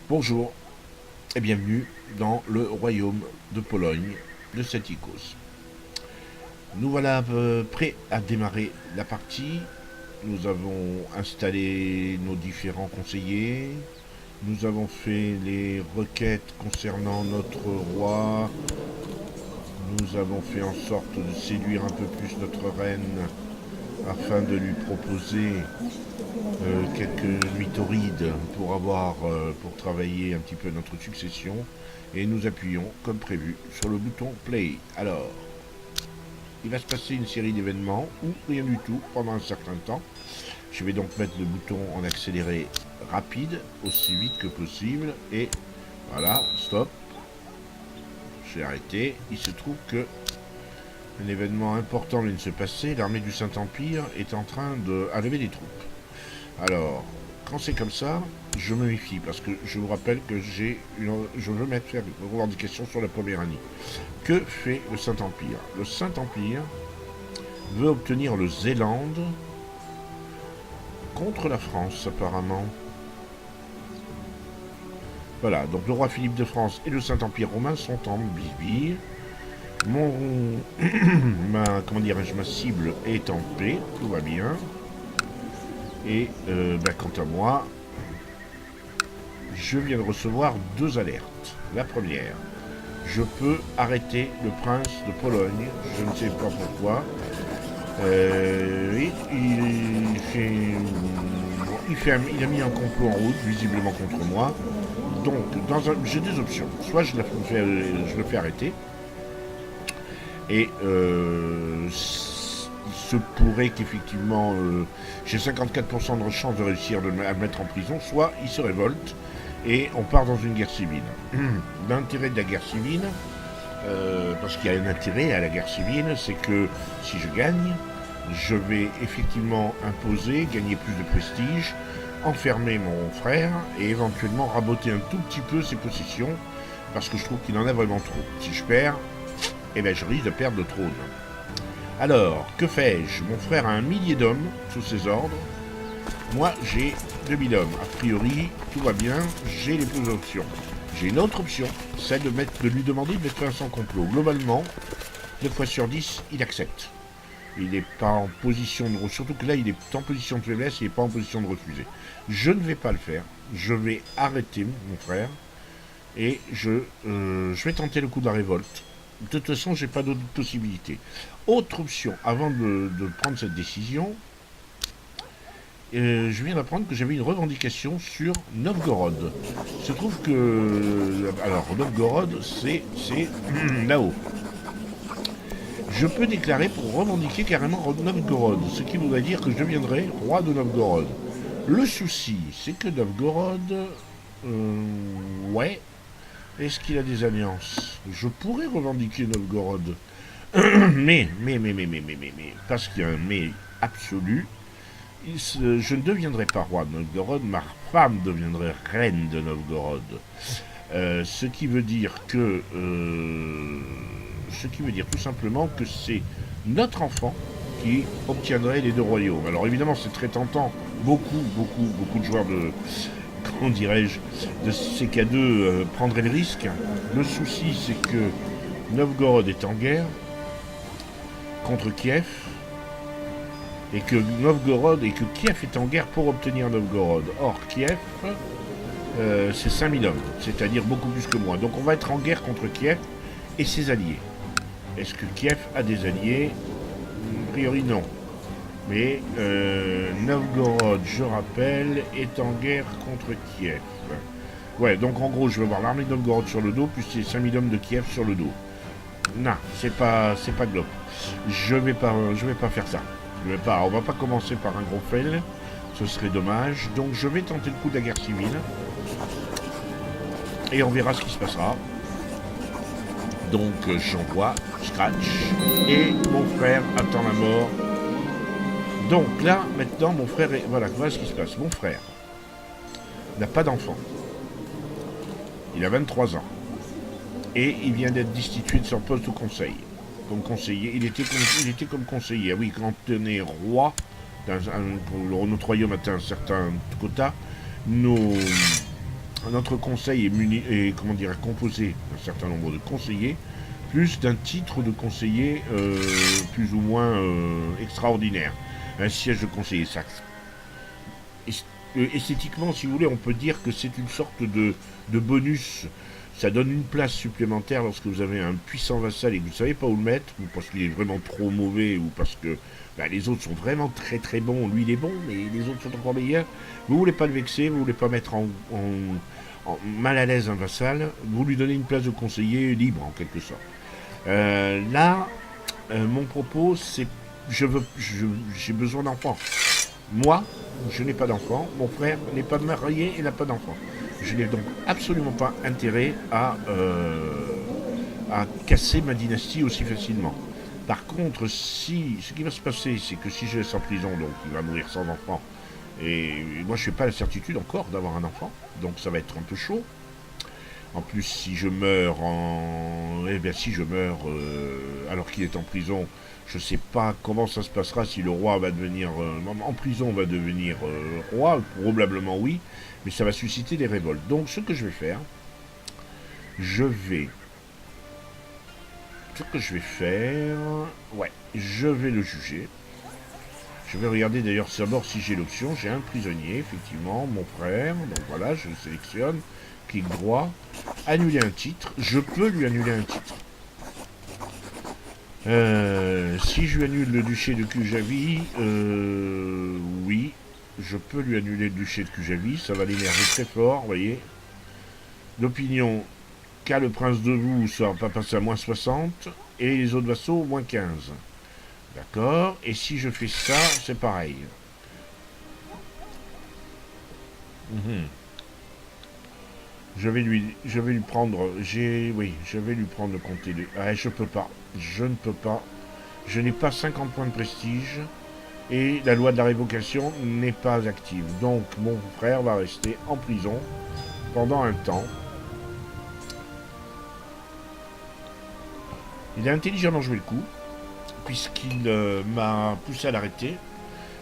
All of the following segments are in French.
Bonjour et bienvenue dans le royaume de Pologne de Setikos. Nous voilà prêts à démarrer la partie. Nous avons installé nos différents conseillers. Nous avons fait les requêtes concernant notre roi. Nous avons fait en sorte de séduire un peu plus notre reine afin de lui proposer quelques nuits torrides pour travailler un petit peu notre succession. Et nous appuyons, comme prévu, sur le bouton Play. Alors, il va se passer une série d'événements ou rien du tout pendant un certain temps. Je vais donc mettre le bouton en accéléré rapide, aussi vite que possible. Et voilà, stop. J'ai arrêté. Il se trouve que un événement important vient de se passer. L'armée du Saint-Empire est en train de lever des troupes. Alors, quand c'est comme ça, je me méfie parce que je vous rappelle que je veux mettre faire une revendication sur la Poméranie. Que fait le Saint-Empire? Le Saint-Empire veut obtenir le Zélande contre la France, apparemment. Voilà, donc le roi Philippe de France et le Saint-Empire romain sont en bisbille. Ma cible est en paix, tout va bien. Et quant à moi, je viens de recevoir deux alertes. La première, je peux arrêter le prince de Pologne, je ne sais pas pourquoi. Il a mis un complot en route, visiblement contre moi. Donc, j'ai deux options. Soit je le fais arrêter, et il se pourrait qu'effectivement j'ai 54% de chance de réussir à le mettre en prison, soit il se révolte et on part dans une guerre civile. L'intérêt de la guerre civile, parce qu'il y a un intérêt à la guerre civile, c'est que si je gagne, je vais effectivement gagner plus de prestige, enfermer mon frère et éventuellement raboter un tout petit peu ses possessions, parce que je trouve qu'il en a vraiment trop. Si je perds, je risque de perdre le trône. Alors, que fais-je? Mon frère a 1 millier d'hommes sous ses ordres. Moi, j'ai 2000 hommes. A priori, tout va bien, j'ai les deux options. J'ai une autre option, celle de lui demander de mettre fin à son complot. Globalement, 9 fois sur 10, il accepte. Il n'est pas en position de... Surtout que là, il est en position de faiblesse, il n'est pas en position de refuser. Je ne vais pas le faire. Je vais arrêter mon frère. Et je vais tenter le coup de la révolte. De toute façon, j'ai pas d'autre possibilité. Autre option, avant de prendre cette décision, je viens d'apprendre que j'avais une revendication sur Novgorod. Il se trouve que... Alors, Novgorod, c'est là-haut. Je peux déclarer pour revendiquer carrément Novgorod, ce qui voudrait dire que je deviendrai roi de Novgorod. Le souci, c'est que Novgorod... ouais... Est-ce qu'il a des alliances? Je pourrais revendiquer Novgorod. mais, parce qu'il y a un mais absolu, je ne deviendrai pas roi de Novgorod, ma femme deviendrait reine de Novgorod. Ce qui veut dire tout simplement que c'est notre enfant qui obtiendrait les deux royaumes. Alors évidemment, c'est très tentant. Beaucoup de joueurs comment dirais-je, de CK2 prendraient le risque. Le souci, c'est que Novgorod est en guerre contre Kiev, et que Kiev est en guerre pour obtenir Novgorod. Or, Kiev, c'est 5000 hommes, c'est-à-dire beaucoup plus que moi. Donc on va être en guerre contre Kiev et ses alliés. Est-ce que Kiev a des alliés? A priori, non. Mais Novgorod, je rappelle, est en guerre contre Kiev. Ouais, donc en gros, je vais avoir l'armée de Novgorod sur le dos, plus les 5000 hommes de Kiev sur le dos. Non, c'est pas globe. Je vais pas faire ça. On va pas commencer par un gros fail. Ce serait dommage. Donc je vais tenter le coup de la guerre civile. Et on verra ce qui se passera. Donc j'envoie Scratch. Et mon frère attend la mort. Donc là, maintenant, mon frère est... Voilà ce qui se passe. Mon frère n'a pas d'enfant. Il a 23 ans. Et il vient d'être destitué de son poste au conseil. Comme conseiller. Il était comme conseiller. Ah oui, quand on est roi, notre royaume atteint un certain quota, Notre conseil est comment dire, composé d'un certain nombre de conseillers, plus d'un titre de conseiller plus ou moins extraordinaire. Un siège de conseiller saxe. Esthétiquement, si vous voulez, on peut dire que c'est une sorte de bonus. Ça donne une place supplémentaire lorsque vous avez un puissant vassal et que vous ne savez pas où le mettre, ou parce qu'il est vraiment trop mauvais, ou parce que les autres sont vraiment très très bons. Lui il est bon, mais les autres sont encore meilleurs. Vous ne voulez pas le vexer, vous ne voulez pas mettre mal à l'aise un vassal, vous lui donnez une place de conseiller libre en quelque sorte. Là, mon propos, c'est j'ai besoin d'enfants. Moi, je n'ai pas d'enfant. Mon frère n'est pas marié et n'a pas d'enfant. Je n'ai donc absolument pas intérêt à casser ma dynastie aussi facilement. Par contre, ce qui va se passer, c'est que si je laisse en prison, donc il va mourir sans enfant. Et moi, je n'ai pas la certitude encore d'avoir un enfant. Donc ça va être un peu chaud. En plus, si je meurs alors qu'il est en prison, je ne sais pas comment ça se passera, si le roi va devenir en prison, va devenir roi, probablement oui, mais ça va susciter des révoltes. Donc ce que je vais faire, je vais le juger. Je vais regarder d'ailleurs d'abord si j'ai l'option. J'ai un prisonnier, effectivement, mon frère. Donc voilà, je le sélectionne. Clic droit. Annuler un titre. Je peux lui annuler un titre. Si je lui annule le duché de Kujavi, oui, je peux lui annuler le duché de Kujavi. Ça va l'énerver très fort, vous voyez. L'opinion qu'a le prince de vous, ça va pas passer à moins 60. Et les autres vassaux, moins 15. D'accord. Et si je fais ça, c'est pareil. Je vais lui prendre. Je vais lui prendre le comté de. Je peux pas. Je ne peux pas. Je n'ai pas 50 points de prestige. Et la loi de la révocation n'est pas active. Donc mon frère va rester en prison pendant un temps. Il est intelligent d'en jouer le coup, puisqu'il m'a poussé à l'arrêter.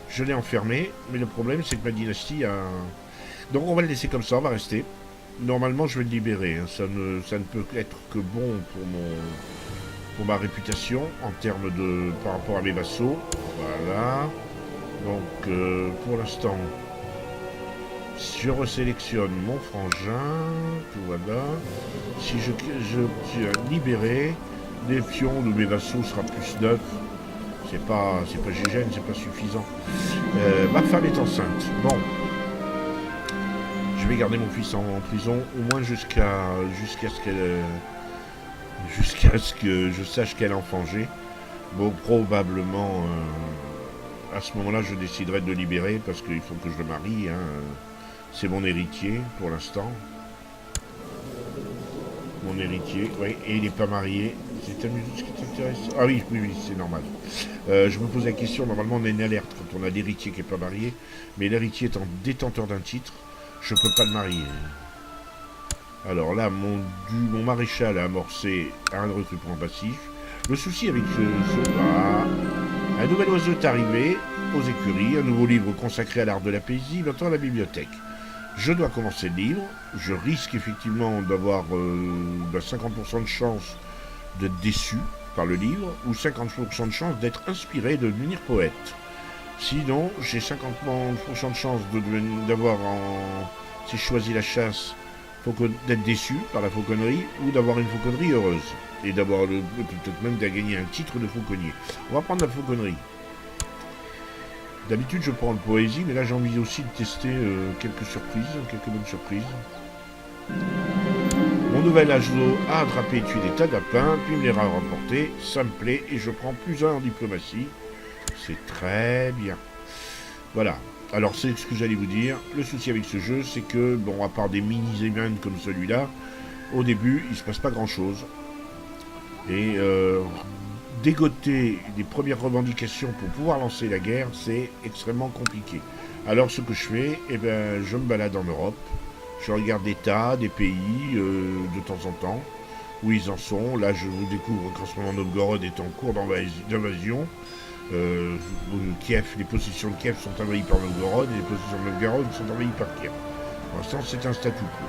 Je l'ai enfermé, mais le problème c'est que ma dynastie a... Donc on va le laisser comme ça, on va rester. Normalement je vais le libérer, hein. Ça ne peut être que bon pour ma réputation en termes de par rapport à mes vassaux. Voilà. Donc pour l'instant, je resélectionne mon frangin, tout voilà. Si je suis libéré, les pions de mes vassaux sera plus 9. C'est pas GGN, c'est pas suffisant. Ma femme est enceinte. Bon. Je vais garder mon fils en prison au moins jusqu'à ce que je sache quel enfant j'ai. Bon, probablement à ce moment-là je déciderai de le libérer parce qu'il faut que je le marie, hein. C'est mon héritier pour l'instant. Mon héritier, oui, et il n'est pas marié. C'est amusant ce qui t'intéresse. Ah oui, c'est normal. Je me pose la question, normalement on a une alerte quand on a l'héritier qui n'est pas marié, mais l'héritier étant détenteur d'un titre, je ne peux pas le marier. Alors là, mon maréchal a amorcé un recrutement passif. Le souci avec un nouvel oiseau est arrivé aux écuries, un nouveau livre consacré à l'art de la poésie, maintenant à la bibliothèque. Je dois commencer le livre, je risque effectivement d'avoir 50% de chance d'être déçu par le livre, ou 50% de chance d'être inspiré, de devenir poète. Sinon, j'ai 50% de chance d'avoir, si je choisis la chasse, d'être déçu par la fauconnerie, ou d'avoir une fauconnerie heureuse, et d'avoir peut-être même de gagner un titre de fauconnier. On va prendre la fauconnerie. D'habitude, je prends le poésie, mais là, j'ai envie aussi de tester quelques bonnes surprises. Mon nouvel ageau a attrapé et tué des tas de lapins, puis me les a remportés. Ça me plaît, et je prends plus 1 en diplomatie. C'est très bien. Voilà. Alors, c'est ce que j'allais vous dire. Le souci avec ce jeu, c'est que, bon, à part des mini-events comme celui-là, au début, il ne se passe pas grand-chose. Et dégoter les premières revendications pour pouvoir lancer la guerre, c'est extrêmement compliqué. Alors ce que je fais, je me balade en Europe, je regarde des tas, des pays de temps en temps, où ils en sont. Là je vous découvre qu'en ce moment Novgorod est en cours d'invasion. Kiev, les positions de Kiev sont envahies par Novgorod et les positions de Novgorod sont envahies par Kiev. Pour l'instant c'est un statu quo.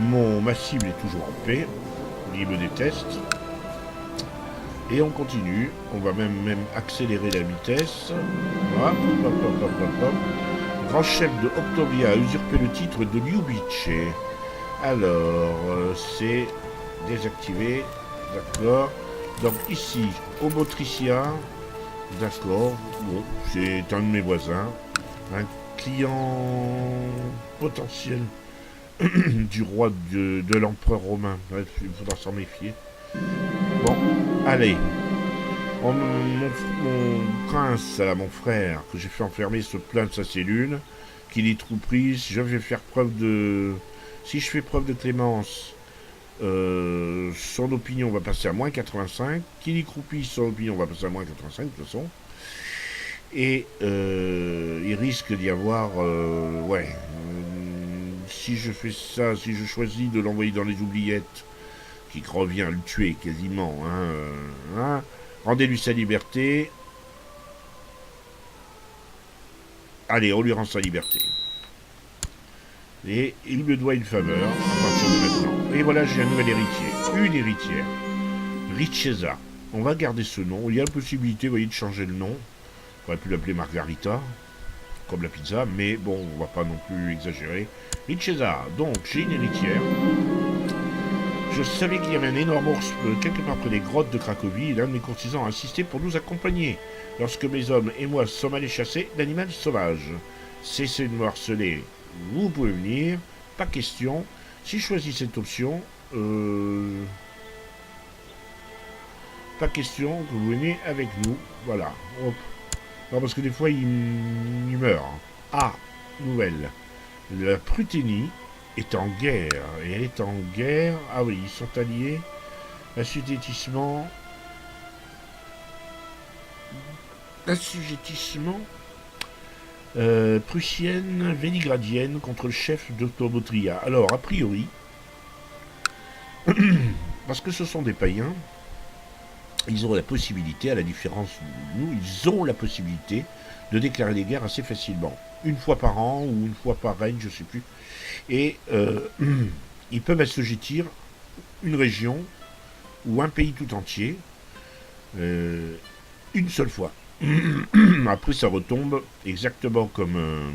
Ma cible est toujours en paix. Il me déteste. Et on continue. On va même accélérer la vitesse. Voilà. Hop, hop, hop, hop, hop. Grand chef de Octobia a usurpé le titre de Liubice. Alors, c'est désactivé. D'accord. Donc ici, Obotricia. D'accord. Bon, c'est un de mes voisins. Un client potentiel du roi de l'empereur romain. Bref, il faudra s'en méfier. Bon, allez. Mon prince, là, mon frère, que j'ai fait enfermer, se plaint de sa cellule, qu'il est trop prise. Je vais faire preuve de... Si je fais preuve de clémence, son opinion va passer à moins 85. Qu'il y croupit, son opinion va passer à moins 85, de toute façon. Et il risque d'y avoir... si je fais ça, si je choisis de l'envoyer dans les oubliettes, qui revient à le tuer quasiment, rendez-lui sa liberté. Allez, on lui rend sa liberté. Et il me doit une faveur à partir de maintenant. Et voilà, j'ai un nouvel héritier. Une héritière. Richeza. On va garder ce nom. Il y a la possibilité, vous voyez, de changer le nom. On aurait pu l'appeler Margarita, comme la pizza, mais bon, on va pas non plus exagérer. Richeza. Donc, j'ai une héritière. Je savais qu'il y avait un énorme ours quelque part près des grottes de Cracovie, et l'un de mes courtisans a insisté pour nous accompagner. Lorsque mes hommes et moi sommes allés chasser l'animal sauvage. Cessez de me harceler. Vous pouvez venir, pas question. Si je choisis cette option, pas question que vous veniez avec nous. Voilà. Hop. Non, parce que des fois, il meurt. Ah, nouvelle. La Pruténie est en guerre. Et elle est en guerre. Ah oui, ils sont alliés. Assujettissement. Assujettissement. Prussienne, Véligradienne contre le chef de Tobotria. Alors, a priori, parce que ce sont des païens, ils auront la possibilité, à la différence de nous, ils ont la possibilité de déclarer des guerres assez facilement. Une fois par an ou une fois par règne, je ne sais plus. Et ils peuvent assujettir une région ou un pays tout entier une seule fois. Après, ça retombe exactement comme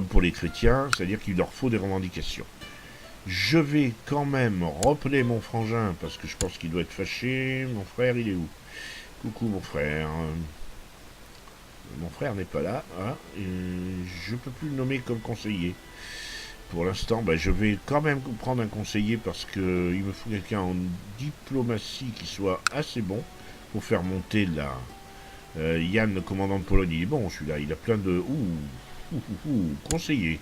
pour les chrétiens, c'est-à-dire qu'il leur faut des revendications. Je vais quand même rappeler mon frangin, parce que je pense qu'il doit être fâché. Mon frère, il est où? Coucou, mon frère. Mon frère n'est pas là. Hein, je ne peux plus le nommer comme conseiller. Pour l'instant, je vais quand même prendre un conseiller, parce qu'il me faut quelqu'un en diplomatie qui soit assez bon pour faire monter la... Yann, le commandant de Pologne, il est bon celui-là, il a plein de... conseiller.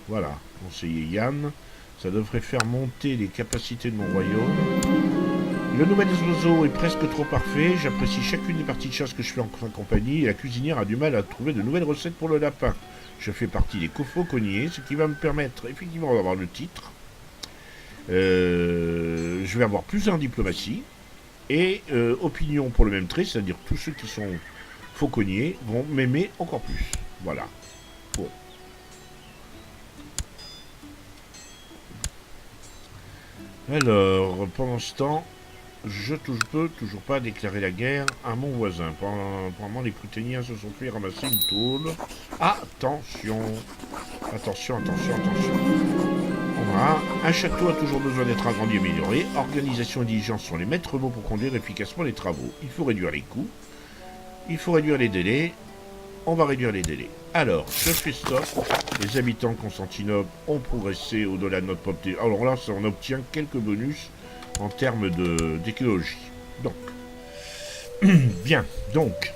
Voilà, conseiller Yann. Ça devrait faire monter les capacités de mon royaume. Le nouvel oiseau est presque trop parfait. J'apprécie chacune des parties de chasse que je fais en compagnie. Et la cuisinière a du mal à trouver de nouvelles recettes pour le lapin. Je fais partie des cofauconniers, ce qui va me permettre effectivement d'avoir le titre. Je vais avoir plus en diplomatie. Et opinion pour le même trait, c'est-à-dire tous ceux qui sont fauconniers vont m'aimer encore plus. Voilà. Bon. Alors, pendant ce temps, je peux toujours pas déclarer la guerre à mon voisin. Pendant les Pruténiens se sont fait ramasser une tôle. Attention. Attention, attention, attention. Voilà. Un château a toujours besoin d'être agrandi et amélioré. Organisation et diligence sont les maîtres mots pour conduire efficacement les travaux. Il faut réduire les coûts. Il faut réduire les délais. On va réduire les délais. Alors, je fais stop. Les habitants de Constantinople ont progressé au-delà de notre propre... Alors là, on obtient quelques bonus en termes d'écologie. Donc, bien. Donc,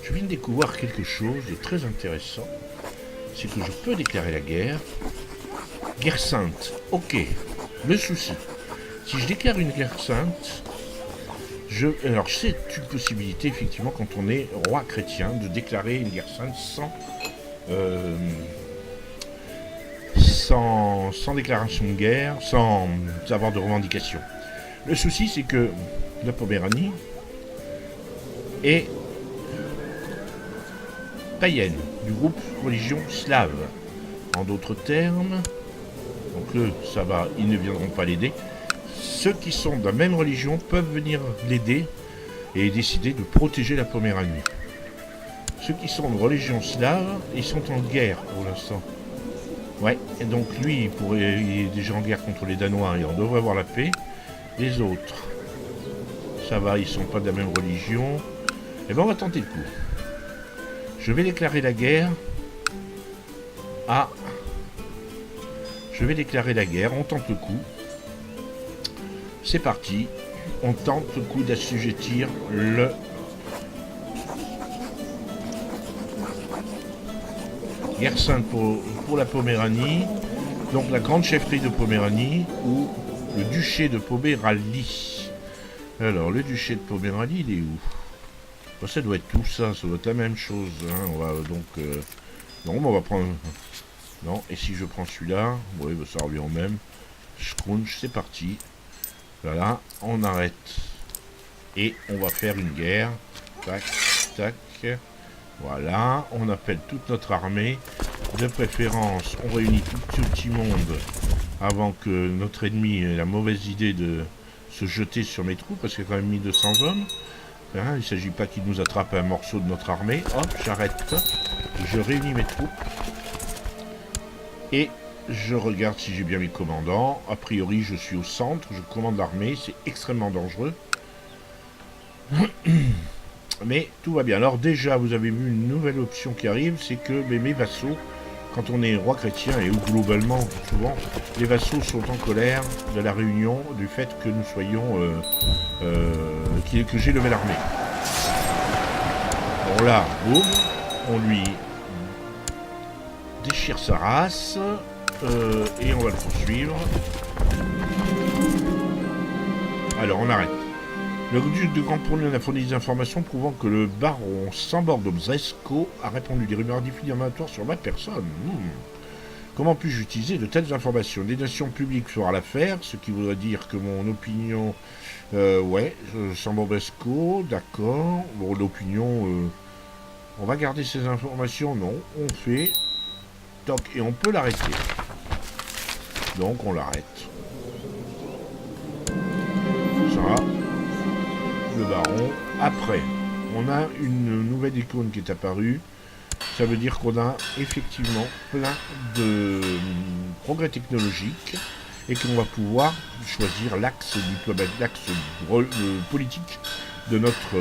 je viens de découvrir quelque chose de très intéressant. C'est que je peux déclarer la guerre. Guerre sainte. Ok. Le souci. Si je déclare une guerre sainte... Alors, c'est une possibilité, effectivement, quand on est roi chrétien, de déclarer une guerre sainte sans déclaration de guerre, sans avoir de revendication. Le souci, c'est que la Poméranie est païenne, du groupe religion slave. En d'autres termes, Donc eux, ça va, ils ne viendront pas l'aider. Ceux qui sont de la même religion peuvent venir l'aider et décider de protéger la Poméranie. Ceux qui sont de religion slave, ils sont en guerre pour l'instant. Ouais, et donc lui, il est déjà en guerre contre les Danois et on devrait avoir la paix. Les autres, ça va, ils sont pas de la même religion. Et ben on va tenter le coup. Je vais déclarer la guerre à... Je vais déclarer la guerre, on tente le coup. C'est parti, on tente le coup d'assujettir le... Guerre sainte pour la Poméranie, donc la grande chefferie de Poméranie, ou le duché de Poméranie. Alors, le duché de Poméranie, il est où? Ben, ça doit être tout ça, ça doit être la même chose. Hein. On va donc... Non, on va prendre... Non, et si je prends celui-là, oui, ben, ça revient au même. Scrunch, c'est parti. Voilà, on arrête. Et on va faire une guerre. Tac, tac. Voilà, on appelle toute notre armée. De préférence, on réunit tout le petit monde avant que notre ennemi ait la mauvaise idée de se jeter sur mes troupes, parce qu'il y a quand même 1200 hommes. Hein, il ne s'agit pas qu'il nous attrape un morceau de notre armée. Hop, j'arrête. Je réunis mes troupes. Et je regarde si j'ai bien mes commandants. A priori, je suis au centre. Je commande l'armée. C'est extrêmement dangereux. Mais tout va bien. Alors déjà, vous avez vu une nouvelle option qui arrive. C'est que mes vassaux, quand on est roi chrétien, et globalement, souvent, les vassaux sont en colère de la réunion, du fait que nous soyons... que j'ai levé l'armée. Bon là, boum, on lui déchire sa race, et on va le poursuivre. Alors on arrête. Le duc de Grand Pournion a fourni des informations prouvant que le baron Sambordo Bzesco a répandu des rumeurs diffamatoires sur ma personne. Comment puis-je utiliser de telles informations? Des nations publiques fera l'affaire, ce qui voudrait dire que mon opinion... ouais, Samborbesco, d'accord. Bon, l'opinion... on va garder ces informations, non. On fait... Toc, et on peut l'arrêter. Donc, on l'arrête. Ça, le baron. Après, on a une nouvelle icône qui est apparue. Ça veut dire qu'on a effectivement plein de progrès technologiques et qu'on va pouvoir choisir l'axe politique de notre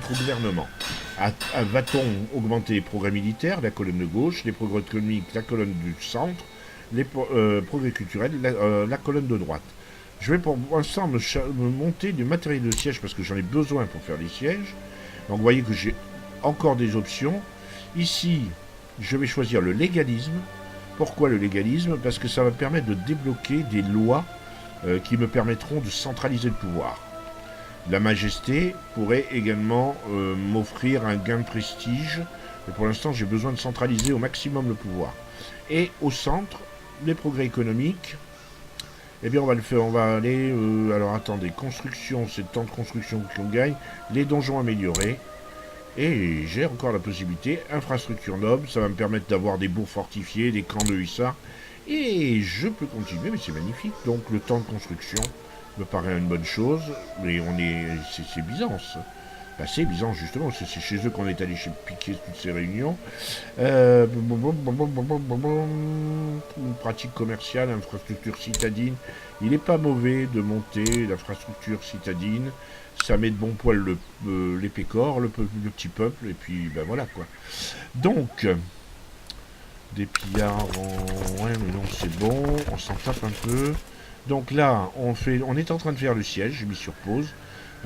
gouvernement. Va-t-on augmenter les progrès militaires, la colonne de gauche, les progrès économiques, la colonne du centre, les progrès culturels, la colonne de droite? Je vais pour l'instant me monter du matériel de siège parce que j'en ai besoin pour faire des sièges. Donc vous voyez que j'ai encore des options. Ici, je vais choisir le légalisme. Pourquoi le légalisme? Parce que ça va me permettre de débloquer des lois qui me permettront de centraliser le pouvoir. La majesté pourrait également m'offrir un gain de prestige. Mais pour l'instant, j'ai besoin de centraliser au maximum le pouvoir. Et au centre, les progrès économiques. Eh bien, on va le faire. On va aller... alors, attendez. Construction, c'est le temps de construction qu'on gagne. Les donjons améliorés. Et j'ai encore la possibilité, infrastructure noble, ça va me permettre d'avoir des bourgs fortifiés, des camps de hussards, et je peux continuer, mais c'est magnifique. Donc le temps de construction me paraît une bonne chose, mais c'est Byzance. Bah, c'est Byzance justement, c'est chez eux qu'on est allé piquer toutes ces réunions. Une pratique commerciale, infrastructure citadine, il n'est pas mauvais de monter l'infrastructure citadine. Ça met de bon poil les pécores, le petit peuple, et puis ben voilà quoi. Donc, des pillards, ouais mais non c'est bon, on s'en tape un peu. Donc là, on est en train de faire le siège, j'ai mis sur pause.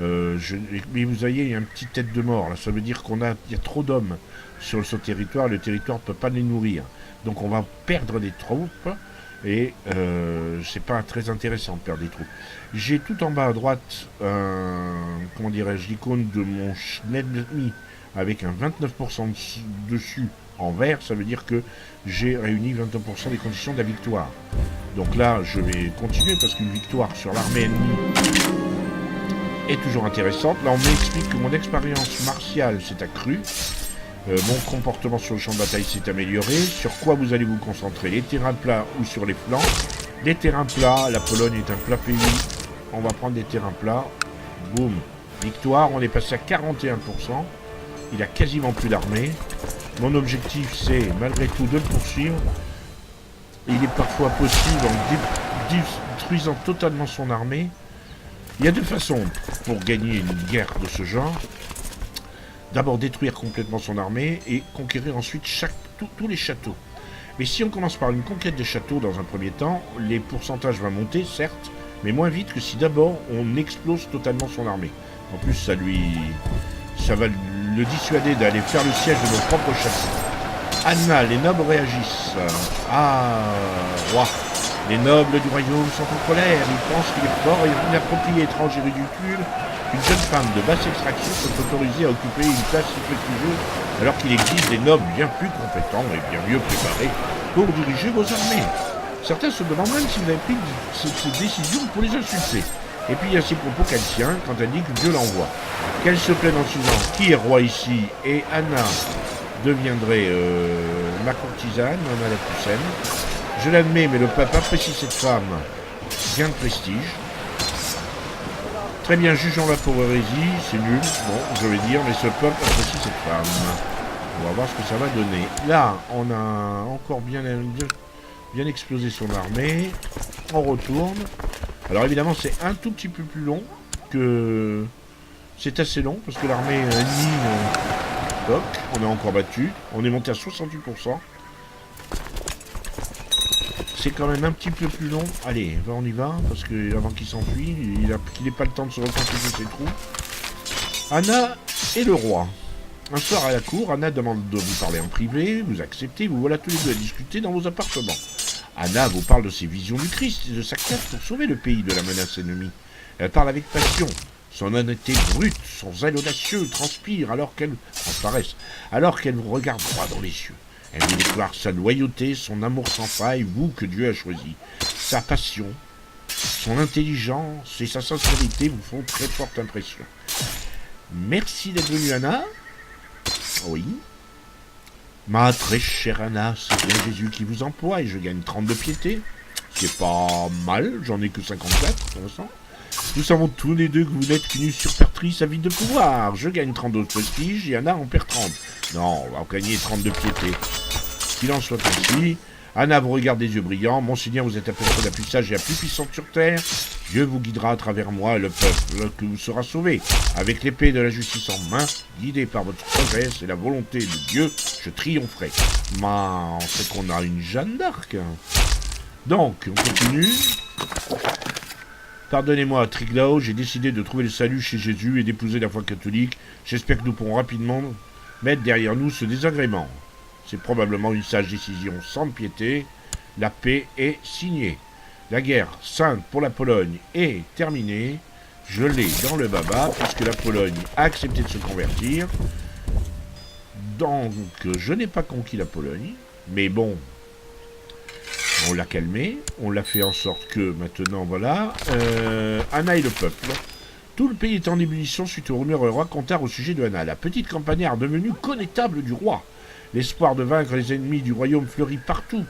Mais vous voyez, il y a une petite tête de mort, là, ça veut dire il y a trop d'hommes sur ce territoire, le territoire ne peut pas les nourrir. Donc on va perdre des troupes. Et c'est pas très intéressant de perdre des troupes. J'ai tout en bas à droite, comment dirais-je, l'icône de mon ennemi avec un 29% dessus en vert. Ça veut dire que j'ai réuni 29% des conditions de la victoire. Donc là, je vais continuer parce qu'une victoire sur l'armée ennemie est toujours intéressante. Là, on m'explique que mon expérience martiale s'est accrue. Mon comportement sur le champ de bataille s'est amélioré. Sur quoi vous allez vous concentrer? Les terrains plats ou sur les flancs? Les terrains plats, la Pologne est un plat pays. On va prendre des terrains plats. Boum. Victoire, on est passé à 41%. Il a quasiment plus d'armée. Mon objectif, c'est malgré tout de le poursuivre. Il est parfois possible en détruisant totalement son armée. Il y a deux façons pour gagner une guerre de ce genre. D'abord détruire complètement son armée et conquérir ensuite tous les châteaux. Mais si on commence par une conquête des châteaux dans un premier temps, les pourcentages vont monter, certes, mais moins vite que si d'abord on explose totalement son armée. En plus, ça va le dissuader d'aller faire le siège de nos propres châteaux. Anna, les nobles réagissent. Ah, roi. Les nobles du royaume sont en colère. Ils pensent qu'il est fort et inapproprié, étrange et ridicule qu'une jeune femme de basse extraction soit autorisée à occuper une place si prestigieuse alors qu'il existe des nobles bien plus compétents et bien mieux préparés pour diriger vos armées. Certains se demandent même si vous avez pris cette décision pour les insulter. Et puis il y a ces propos qu'elle tient quand elle dit que Dieu l'envoie. Qu'elle se plaît en disant qui est roi ici, et Anna deviendrait ma courtisane, Anna la Pucelle. Je l'admets, mais le peuple apprécie cette femme. Gain de prestige. Très bien, jugeons-la pour hérésie, c'est nul, bon, je vais dire, mais ce peuple apprécie cette femme. On va voir ce que ça va donner. Là, on a encore bien explosé son armée. On retourne. Alors évidemment, c'est un tout petit peu plus long que... C'est assez long, parce que l'armée ennemie... Toc, on a encore battu. On est monté à 68%. C'est quand même un petit peu plus long. Allez, on y va, parce que avant qu'il s'enfuit, qu'il n'ait pas le temps de se reconstituer ses troupes. Anna et le roi. Un soir à la cour, Anna demande de vous parler en privé, vous acceptez, vous voilà tous les deux à discuter dans vos appartements. Anna vous parle de ses visions du Christ et de sa quête pour sauver le pays de la menace ennemie. Elle parle avec passion. Son honnêteté brute, son zèle audacieux transparaissent alors qu'elle vous regarde droit dans les yeux. Elle vous déclare sa loyauté, son amour sans faille, vous que Dieu a choisi. Sa passion, son intelligence et sa sincérité vous font très forte impression. Merci d'être venue, Anna. Oui. Ma très chère Anna, c'est bien Jésus qui vous emploie et je gagne 30 de piété. C'est pas mal, j'en ai que 54 pour l'instant. Nous savons tous les deux que vous n'êtes qu'une usurpatrice avide de pouvoir. Je gagne 32 de prestige et Anna en perd 30. Non, on va gagner 30 de piété. Qu'il en soit ainsi. Anna vous regarde des yeux brillants. Monseigneur, vous êtes la personne la plus sage et la plus puissante sur terre. Dieu vous guidera à travers moi et le peuple que vous sera sauvé. Avec l'épée de la justice en main, guidé par votre sagesse et la volonté de Dieu, je triompherai. Mais on sait qu'on a une Jeanne d'Arc. Donc, on continue. Pardonnez-moi, Trygglaw, j'ai décidé de trouver le salut chez Jésus et d'épouser la foi catholique. J'espère que nous pourrons rapidement mettre derrière nous ce désagrément. C'est probablement une sage décision sans piété. La paix est signée. La guerre sainte pour la Pologne est terminée. Je l'ai dans le baba puisque la Pologne a accepté de se convertir. Donc, je n'ai pas conquis la Pologne. Mais bon, on l'a calmé. On l'a fait en sorte que maintenant, voilà. Anna et le peuple. Tout le pays est en ébullition suite aux rumeurs racontard au sujet de Anna. La petite campagnarde devenue connétable du roi. L'espoir de vaincre les ennemis du royaume fleurit partout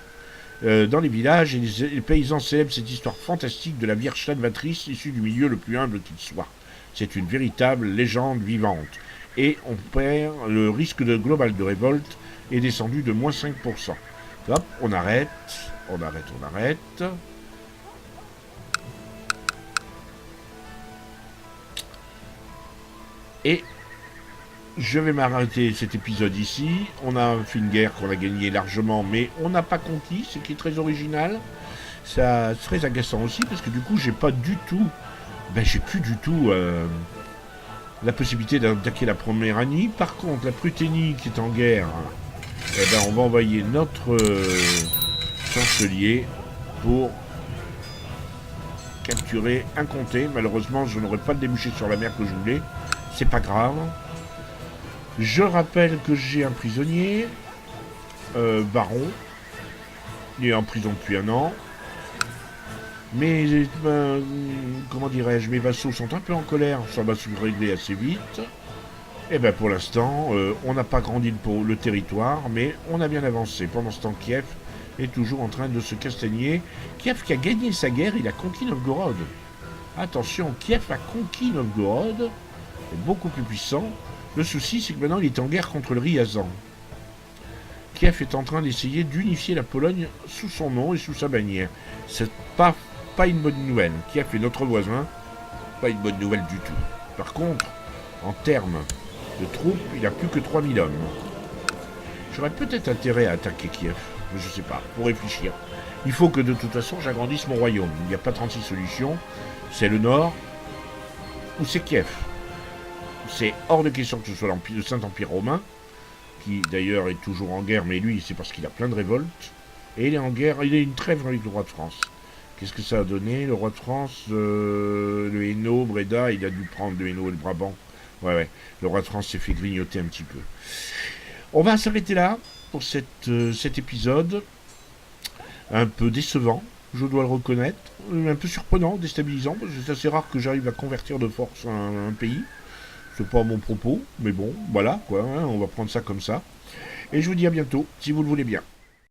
dans les villages et les paysans célèbrent cette histoire fantastique de la Vierge salvatrice issue du milieu le plus humble qu'il soit. C'est une véritable légende vivante. Et on perd, le risque de global de révolte est descendu de moins 5%. Hop, on arrête. Et je vais m'arrêter cet épisode ici. On a fait une guerre qu'on a gagnée largement, mais on n'a pas conquis, ce qui est très original. Ça serait agaçant aussi, parce que du coup, j'ai plus du tout la possibilité d'attaquer la Poméranie. Par contre, la Pruténie qui est en guerre, on va envoyer notre chancelier pour capturer un comté. Malheureusement, je n'aurai pas le débouché sur la mer que je voulais. C'est pas grave. Je rappelle que j'ai un prisonnier, Baron. Il est en prison depuis 1 an. Mais, comment dirais-je, mes vassaux sont un peu en colère. Ça va se régler assez vite. Eh bien pour l'instant, on n'a pas grandi le territoire, mais on a bien avancé. Pendant ce temps, Kiev est toujours en train de se castagner. Kiev qui a gagné sa guerre, il a conquis Novgorod. Attention, Kiev a conquis Novgorod, est beaucoup plus puissant. Le souci, c'est que maintenant il est en guerre contre le Ryazan. Kiev est en train d'essayer d'unifier la Pologne sous son nom et sous sa bannière. C'est pas une bonne nouvelle. Kiev est notre voisin, pas une bonne nouvelle du tout. Par contre, en termes de troupes, il n'a plus que 3000 hommes. J'aurais peut-être intérêt à attaquer Kiev, mais je sais pas, pour réfléchir. Il faut que de toute façon j'agrandisse mon royaume. Il n'y a pas 36 solutions. C'est le nord ou c'est Kiev. C'est hors de question que ce soit le Saint-Empire romain, qui d'ailleurs est toujours en guerre, mais lui c'est parce qu'il a plein de révoltes. Et il est en guerre, il a une trêve avec le roi de France. Qu'est-ce que ça a donné? Le roi de France, le Hainaut, Breda, il a dû prendre le Hainaut et le Brabant. Ouais. Le roi de France s'est fait grignoter un petit peu. On va s'arrêter là pour cet épisode. Un peu décevant, je dois le reconnaître. Un peu surprenant, déstabilisant, parce que c'est assez rare que j'arrive à convertir de force un pays. C'est pas mon propos, mais bon, voilà, quoi, hein, on va prendre ça comme ça. Et je vous dis à bientôt, si vous le voulez bien.